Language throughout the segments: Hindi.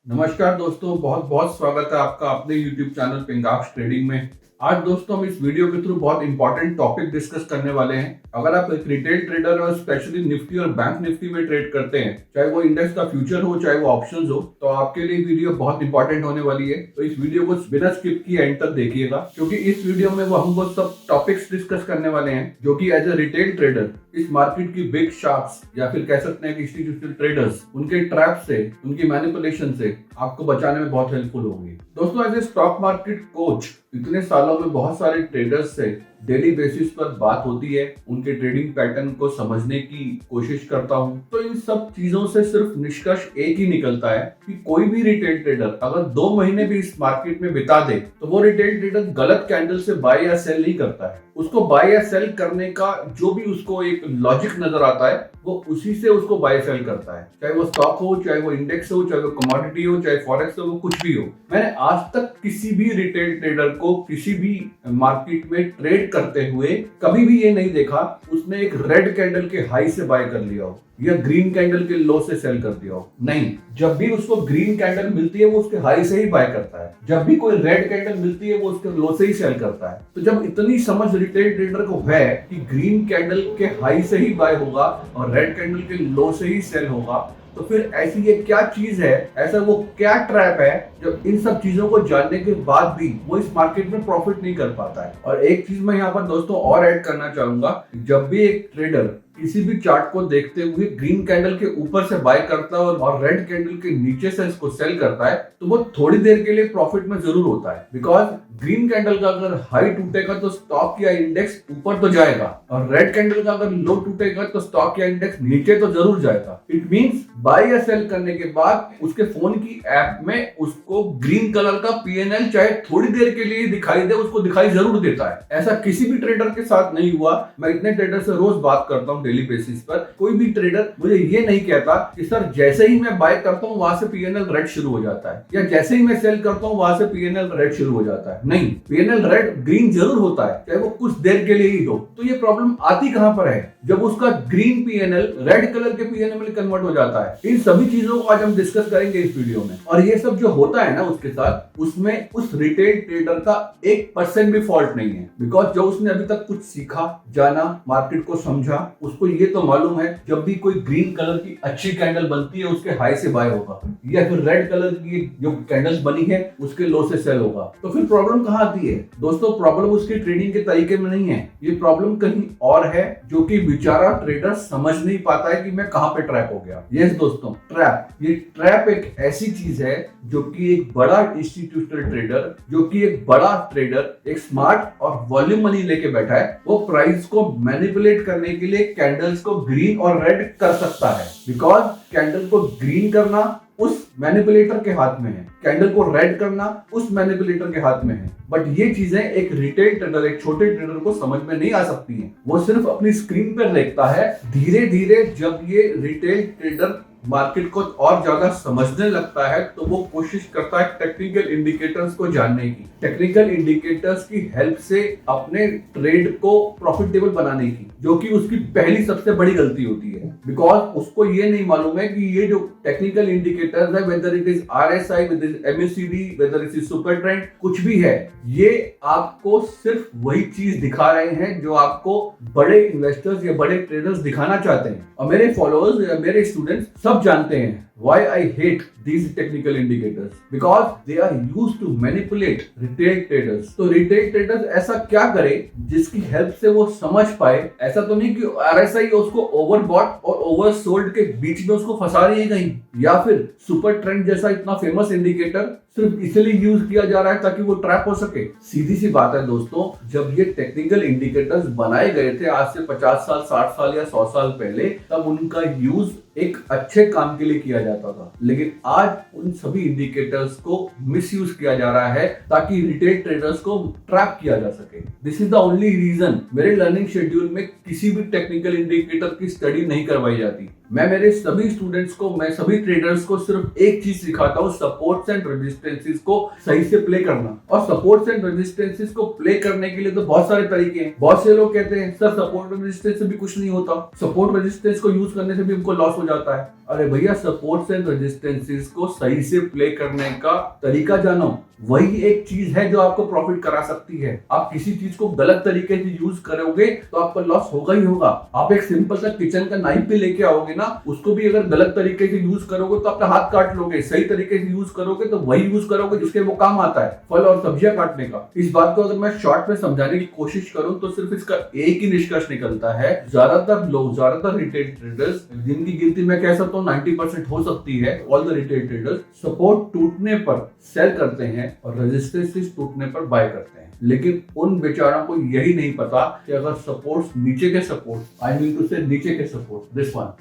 नमस्कार दोस्तों, बहुत बहुत स्वागत है आपका अपने YouTube चैनल पिंगाक्स ट्रेडिंग में। आज दोस्तों हम इस वीडियो के थ्रू बहुत इंपॉर्टेंट टॉपिक डिस्कस करने वाले हैं। अगर आप एक रिटेल ट्रेडर और स्पेशली निफ्टी और बैंक निफ्टी में ट्रेड करते हैं, चाहे वो इंडेक्स का फ्यूचर हो चाहे वो ऑप्शंस हो, तो आपके लिए वीडियो बहुत इंपॉर्टेंट होने वाली है। तो इस वीडियो को बिना स्किप किए एंड तक देखिएगा, क्योंकि इस वीडियो में हम वो सब टॉपिक्स डिस्कस करने वाले हैं जो कि एज ए रिटेल ट्रेडर इस मार्केट की बिग शार्प्स या फिर कह सकते हैं कि इंस्टीट्यूशनल ट्रेडर्स उनके ट्रैप से, उनकी मैनिपुलेशन से आपको बचाने में बहुत हेल्पफुल होगी। दोस्तों, as a stock market coach इतने सालों में बहुत सारे ट्रेडर्स से डेली बेसिस पर बात होती है, उनके ट्रेडिंग पैटर्न को समझने की कोशिश करता हूं। तो इन सब चीजों से सिर्फ निष्कर्ष एक ही निकलता है कि कोई भी रिटेल ट्रेडर अगर 2 महीने भी इस मार्केट में बिता दे तो वो रिटेल ट्रेडर गलत कैंडल से बाय या सेल नहीं करता है। उसको बाय या सेल करने का जो भी उसको एक लॉजिक नजर आता है वो उसी से उसको बाय सेल करता है, चाहे वो स्टॉक हो, चाहे वो इंडेक्स हो, चाहे वो कमोडिटी हो, चाहे फॉरेक्स हो, वो कुछ भी हो। मैंने आज तक किसी भी रिटेल ट्रेडर को किसी भी मार्केट में ट्रेड करते हुए कभी भी ये नहीं देखा उसने एक रेड कैंडल के हाई से बाय कर लिया हो या ग्रीन कैंडल के लो से सेल कर दिया हो। नहीं, जब भी उसको ग्रीन कैंडल मिलती है वो उसके हाई से ही बाय करता है, जब भी कोई रेड कैंडल मिलती है वो उसके लो से ही सेल करता है। तो जब इतनी समझ रिटेल ट्रेडर को है कि ग्रीन कैंडल के हाई से ही बाय होगा और रेड कैंडल के लो से ही सेल होगा, तो फिर ऐसी ये क्या चीज है, ऐसा वो क्या ट्रैप है जब इन सब चीजों को जानने के बाद भी वो इस मार्केट में प्रॉफिट नहीं कर पाता है। और एक चीज मैं यहाँ पर दोस्तों और ऐड करना चाहूंगा, जब भी एक ट्रेडर किसी भी चार्ट को देखते हुए ग्रीन कैंडल के ऊपर से बाय करता है और रेड कैंडल के नीचे से इसको सेल करता है, तो वो थोड़ी देर के लिए प्रॉफिट में जरूर होता है। बिकॉज ग्रीन कैंडल का अगर हाई टूटेगा तो स्टॉक या इंडेक्स ऊपर तो जाएगा, और रेड कैंडल का अगर लो टूटेगा तो स्टॉक या इंडेक्स नीचे तो जरूर जाएगा। इट मींस बाय या सेल करने के बाद उसके फोन की ऐप में उसको ग्रीन कलर का पीएनएल चाहे थोड़ी देर के लिए दिखाई दे, उसको दिखाई जरूर देता है। ऐसा किसी भी ट्रेडर के साथ नहीं हुआ। मैं इतने ट्रेडर से रोज बात करता हूँ डेली बेसिस पर, कोई भी ट्रेडर मुझे ये नहीं कहता कि सर जैसे ही मैं बाय करता हूँ वहां से पीएनएल रेड शुरू हो जाता है, या जैसे ही मैं सेल करता हूँ वहां से पीएनएल रेड शुरू हो जाता है। नहीं, पीएनएल रेड ग्रीन जरूर होता है, चाहे वो कुछ देर के लिए ही हो। तो ये प्रॉब्लम आती कहां पर है? जब उसका ग्रीन पीएनएल रेड कलर के पीएनएल में कन्वर्ट हो जाता है। इन सभी चीजों को आज हम डिस्कस करेंगे इस वीडियो में। और ये सब जो होता है ना उसके साथ, उसमें उस रिटेल ट्रेडर का 1% भी फॉल्ट नहीं है। बिकॉज जो उसने अभी तक कुछ सीखा, जाना, मार्केट को समझा, उसको ये तो मालूम है जब भी कोई ग्रीन कलर की अच्छी कैंडल बनती है उसके हाई से बाय होगा, या फिर रेड कलर की जो कैंडल्स बनी है उसके लो से सेल होगा। तो फिर प्रॉब्लम कहां आती है दोस्तों? प्रॉब्लम उसकी ट्रेडिंग के तरीके में नहीं है, ये प्रॉब्लम कहीं और है जो कि बेचारा ट्रेडर समझ नहीं पाता है कि मैं कहां पे ट्रैप हो गया। यस दोस्तों, ट्रैप। ये ट्रैप एक ऐसी चीज है जो कि एक बड़ा इंस्टीट्यूशनल ट्रेडर, जो कि एक बड़ा ट्रेडर, एक स्मार्ट और वॉल्यूम मनी लेके बैठा है, वो प्राइस को मैनिपुलेट करने के लिए कैंडल्स को ग्रीन और रेड कर सकता है। बिकॉज कैंडल को ग्रीन करना उस मैनिपुलेटर के हाथ में है, कैंडल को रेड करना उस मैनिपुलेटर के हाथ में है। बट ये चीजें एक रिटेल ट्रेडर, एक छोटे ट्रेडर को समझ में नहीं आ सकती हैं। वो सिर्फ अपनी स्क्रीन पर देखता है। धीरे धीरे जब ये रिटेल ट्रेडर मार्केट को और ज्यादा समझने लगता है तो वो कोशिश करता है टेक्निकल इंडिकेटर्स को जानने की, टेक्निकल इंडिकेटर्स की हेल्प से अपने ट्रेड को प्रॉफिटेबल बनाने की, जो कि उसकी पहली सबसे बड़ी गलती होती है। बिकॉज उसको ये नहीं मालूम है कि ये जो टेक्निकल इंडिकेटर्स है, whether it is RSI, whether it is MACD, whether it is super trend, कुछ भी है, ये आपको सिर्फ वही चीज दिखा रहे हैं जो आपको बड़े इन्वेस्टर्स या बड़े ट्रेडर्स दिखाना चाहते हैं। और मेरे फॉलोअर्स या मेरे स्टूडेंट्स सब जानते हैं why I hate these technical indicators, because they are used to manipulate retail traders। तो retail traders ऐसा क्या करे जिसकी हेल्प से वो समझ पाए? ऐसा तो नहीं कि RSI उसको ओवरबॉट और ओवरसोल्ड के बीच में उसको फंसा रही है कहीं, या फिर सुपर ट्रेंड जैसा इतना फेमस इंडिकेटर सिर्फ इसलिए यूज किया जा रहा है ताकि वो ट्रैप हो सके। सीधी सी बात है दोस्तों, जब ये टेक्निकल इंडिकेटर्स बनाए गए थे आज से 50 साल, 60 साल या 100 साल पहले, तब उनका यूज एक अच्छे काम के लिए किया जाता था। लेकिन आज उन सभी इंडिकेटर्स को मिसयूज किया जा रहा है ताकि रिटेल ट्रेडर्स को ट्रैप किया जा सके। This is the only reason मेरे लर्निंग शेड्यूल में किसी भी टेक्निकल इंडिकेटर की स्टडी नहीं करवाई जाती। मैं मेरे सभी स्टूडेंट्स को, मैं सभी ट्रेडर्स को सिर्फ एक चीज सिखाता हूँ, सपोर्ट्स एंड रेजिस्टेंसेस को सही से प्ले करना। और सपोर्ट्स एंड रेजिस्टेंसेस को प्ले करने के लिए तो बहुत सारे तरीके हैं। बहुत से लोग कहते हैं सर सपोर्ट रेजिस्टेंस से भी कुछ नहीं होता, सपोर्ट रेजिस्टेंस को यूज करने से भी हमको लॉस हो जाता है। अरे भैया, सपोर्ट्स एंड रेजिस्टेंसेस को सही से प्ले करने का तरीका जानो, वही एक चीज है जो आपको प्रॉफिट करा सकती है। आप किसी चीज को गलत तरीके से यूज करोगे तो आपका लॉस होगा ही होगा। आप एक सिंपल सा किचन का नाइफ भी लेके आओगे ना, उसको भी अगर गलत तरीके से यूज करोगे तो अपना हाथ काट लोगे। सही तरीके से यूज करोगे तो वही यूज करोगे जिसके वो काम आता है, फल और सब्जियां काटने का। इस बात को अगर मैं शॉर्ट में समझाने की कोशिश करूं तो सिर्फ इसका एक ही निष्कर्ष निकलता है, ज्यादातर लोग, ज्यादातर रिटेल ट्रेडर्स, जिनकी गिनती मैं कह सकता हूँ 90% हो सकती है, all the retail traders support टूटने पर सेल करते हैं और रेजिस्टेंस टूटने पर बाय करते हैं। लेकिन उन बेचारों को यही नहीं पता कि अगर सपोर्ट्स, नीचे के सपोर्ट, आई मीन टू से नीचे के सपोर्ट, दिस वन,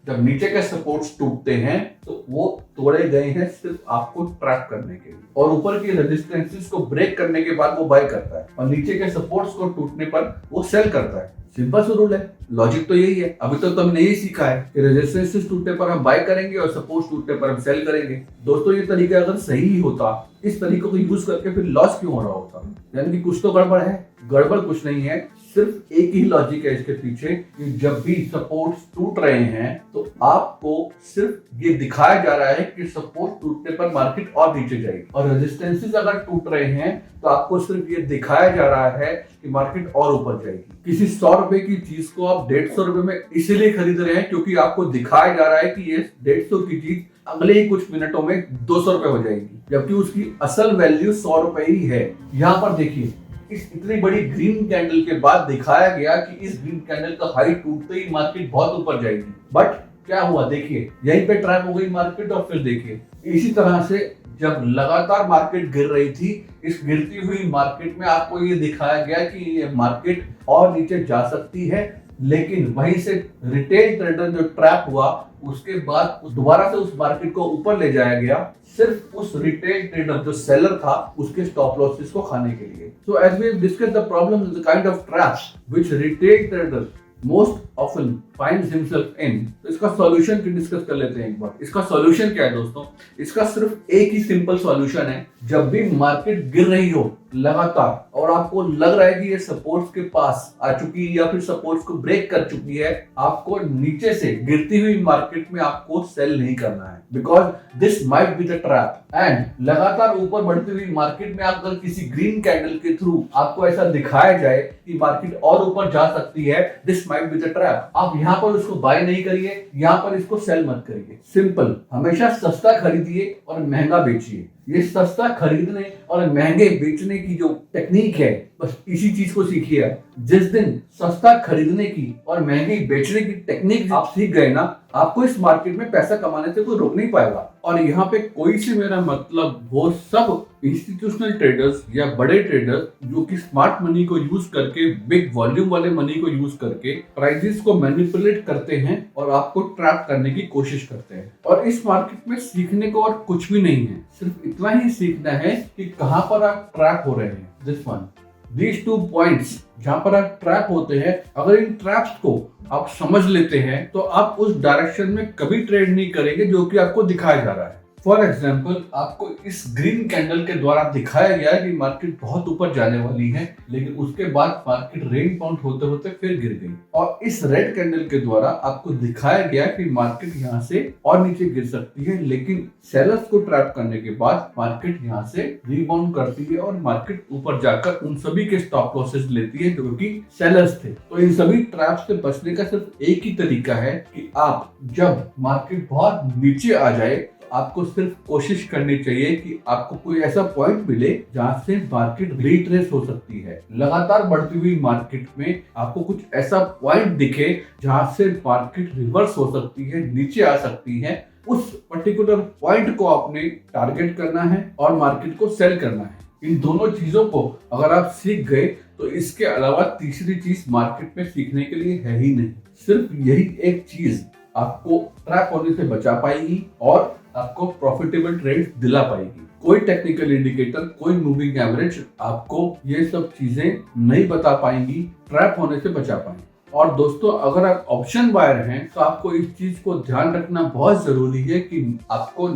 जब नीचे के सपोर्ट्स टूटते हैं तो वो तोड़े गए हैं सिर्फ आपको ट्रैप करने के लिए, और ऊपर की रेजिस्टेंसेस को ब्रेक करने के बाद वो बाय करता है, और नीचे के सपोर्ट्स को टूटने पर वो सेल करता है। सिंपल सा रूल है, लॉजिक तो यही है। अभी तक तो हमने यही सीखा है कि रेजिस्टेंसेस टूटने पर हम बाय करेंगे और सपोर्ट्स टूटने पर हम सेल करेंगे। दोस्तों, ये तरीका अगर सही होता, इस तरीके को यूज करके फिर लॉस क्यों हो रहा होता? यानी कि कुछ तो गड़बड़ है। गड़बड़ कुछ नहीं है, सिर्फ एक ही लॉजिक है इसके पीछे कि जब भी सपोर्ट्स टूट रहे हैं तो आपको सिर्फ ये दिखाया जा रहा है कि सपोर्ट टूटने पर मार्केट और नीचे जाएगी, और रेजिस्टेंसेस अगर टूट रहे हैं तो आपको सिर्फ ये दिखाया जा रहा है कि मार्केट और ऊपर जाएगी। किसी 100 रुपए की चीज को आप 150 रुपए में इसीलिए खरीद रहे हैं क्योंकि आपको दिखाया जा रहा है कि ये 150 की चीज अगले ही कुछ मिनटों में 200 रुपए हो जाएगी, जबकि उसकी असल वैल्यू 100 रुपए ही है। यहाँ पर देखिए, इस इतनी बड़ी ग्रीन कैंडल के बाद दिखाया गया कि इस ग्रीन कैंडल का हाई टूटते ही मार्केट बहुत ऊपर जाएगी, बट क्या हुआ देखिए, यहीं पे ट्रैप हो गई मार्केट। और फिर देखिए, इसी तरह से जब लगातार मार्केट गिर रही थी, इस गिरती हुई मार्केट में आपको ये दिखाया गया कि ये मार्केट और नीचे जा सकती है, लेकिन वहीं से रिटेल ट्रेडर जो ट्रैप हुआ, उसके बाद दोबारा से उस मार्केट को ऊपर ले जाया गया, सिर्फ उस रिटेल ट्रेडर जो सेलर था उसके स्टॉप लॉसेस को खाने के लिए। So as we discuss the problem is the kind of traps which retail trader most often finds himself in. तो इसका सॉल्यूशन की डिस्कस कर लेते हैं एक बार। इसका सॉल्यूशन क्या है दोस्तों? इसका सिर्फ एक ही सिंपल सॉल्यूशन है। जब भी मार्केट गिर रही हो लगातार और आपको लग रहा है कि ये सपोर्ट्स के पास आ चुकी है या फिर सपोर्ट्स को ब्रेक कर चुकी है, आपको नीचे से गिरती हुई मार्केट में आपको सेल नहीं करना है, because this might be the trap. And लगातार ऊपर बढ़ती हुई मार्केट में अगर किसी ग्रीन कैंडल के थ्रू आपको ऐसा दिखाया जाए कि मार्केट और ऊपर जा सकती है, this might be the trap. आप यहाँ पर उसको बाय नहीं करिए, यहाँ पर इसको सेल मत करिए। सिंपल, हमेशा सस्ता खरीदिए और महंगा बेचिए। ये सस्ता खरीदने और महंगे बेचने की जो टेक्निक है, बस इसी चीज को सीखिए। जिस दिन सस्ता खरीदने की और महंगे बेचने की टेक्निक आप सीख गए ना, आपको इस मार्केट में पैसा कमाने से कोई रोक नहीं पाएगा। और यहाँ पे कोई से मेरा मतलब वो सब इंस्टीट्यूशनल ट्रेडर्स या बड़े ट्रेडर्स जो कि स्मार्ट मनी को यूज करके, बिग वॉल्यूम वाले मनी को यूज करके प्राइसेस को मैनिपुलेट करते हैं और आपको ट्रैप करने की कोशिश करते हैं। और इस मार्केट में सीखने को और कुछ भी नहीं है, सिर्फ इतना ही सीखना है कि कहां पर आप ट्रैप हो रहे हैं। दिस वन, these 2 points जहां पर आप ट्रैप होते हैं, अगर इन ट्रैप्स को आप समझ लेते हैं तो आप उस डायरेक्शन में कभी ट्रेड नहीं करेंगे जो कि आपको दिखाया जा रहा है। फॉर एग्जाम्पल, आपको इस ग्रीन कैंडल के द्वारा दिखाया गया कि मार्केट बहुत ऊपर जाने वाली है, लेकिन उसके बाद मार्केट रेंज बाउंड होते होते फिर गिर गई। और इस रेड कैंडल के द्वारा आपको दिखाया गया कि मार्केट यहाँ से और नीचे गिर सकती है, लेकिन सेलर्स को ट्रैप करने के बाद मार्केट यहाँ से रीबाउंड करती है और मार्केट ऊपर जाकर उन सभी के स्टॉप लॉसेस लेती है जो कि सेलर्स थे। तो इन सभी ट्रैप्स से बचने का सिर्फ एक ही तरीका है कि आप जब मार्केट बहुत नीचे आ जाए, आपको सिर्फ कोशिश करनी चाहिए कि आपको कोई ऐसा पॉइंट मिले जहां से मार्केट रिट्रेस हो सकती है। लगातार बढ़ती हुई मार्केट में आपको कुछ ऐसा पॉइंट दिखे जहां से मार्केट रिवर्स हो सकती है, नीचे आ सकती है। उस पर्टिकुलर पॉइंट को आपने टारगेट करना है और मार्केट को सेल करना है। इन दोनों चीजों को अगर आप सीख गए तो इसके अलावा तीसरी चीज मार्केट में सीखने के लिए है ही नहीं। सिर्फ यही एक चीज आपको ट्रैप होने से बचा पाएगी और आपको प्रॉफिटेबल ट्रेड दिला पाएगी। कोई टेक्निकल इंडिकेटर, कोई मूविंग एवरेज आपको ये सब चीजें नहीं बता पाएंगी ट्रैप होने से बचा पाएंगे। और दोस्तों अगर आप ऑप्शन बायर हैं तो आपको इस चीज को ध्यान रखना बहुत जरूरी है कि आपको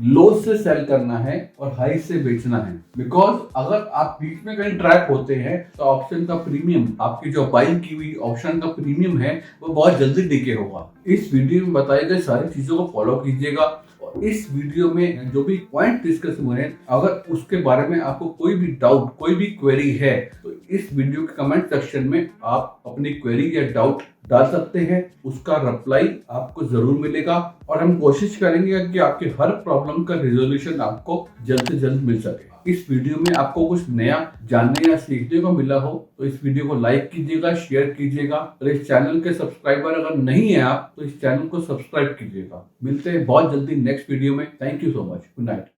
लो से सेल करना है और हाई से बेचना है। बिकॉज अगर आप बीच में कहीं ट्रैप होते हैं तो ऑप्शन का प्रीमियम, आपकी जो बाइंग की हुई ऑप्शन का प्रीमियम है वो बहुत जल्दी डिके होगा। इस वीडियो में बताई गई सारी चीजों को फॉलो कीजिएगा। और इस वीडियो में जो भी पॉइंट डिस्कस हुए हैं, अगर उसके बारे में आपको कोई भी डाउट, कोई भी क्वेरी है तो इस वीडियो के कमेंट सेक्शन में आप अपनी क्वेरी या डाउट डाल सकते हैं। उसका रिप्लाई आपको जरूर मिलेगा और हम कोशिश करेंगे कि आपके हर प्रॉब्लम का रिजोल्यूशन आपको जल्द से जल्द मिल सके। इस वीडियो में आपको कुछ नया जानने या सीखने को मिला हो तो इस वीडियो को लाइक कीजिएगा, शेयर कीजिएगा और इस चैनल के सब्सक्राइबर अगर नहीं है आप तो इस चैनल को सब्सक्राइब कीजिएगा। मिलते हैं बहुत जल्दी नेक्स्ट वीडियो में। Thank you so much. Good night.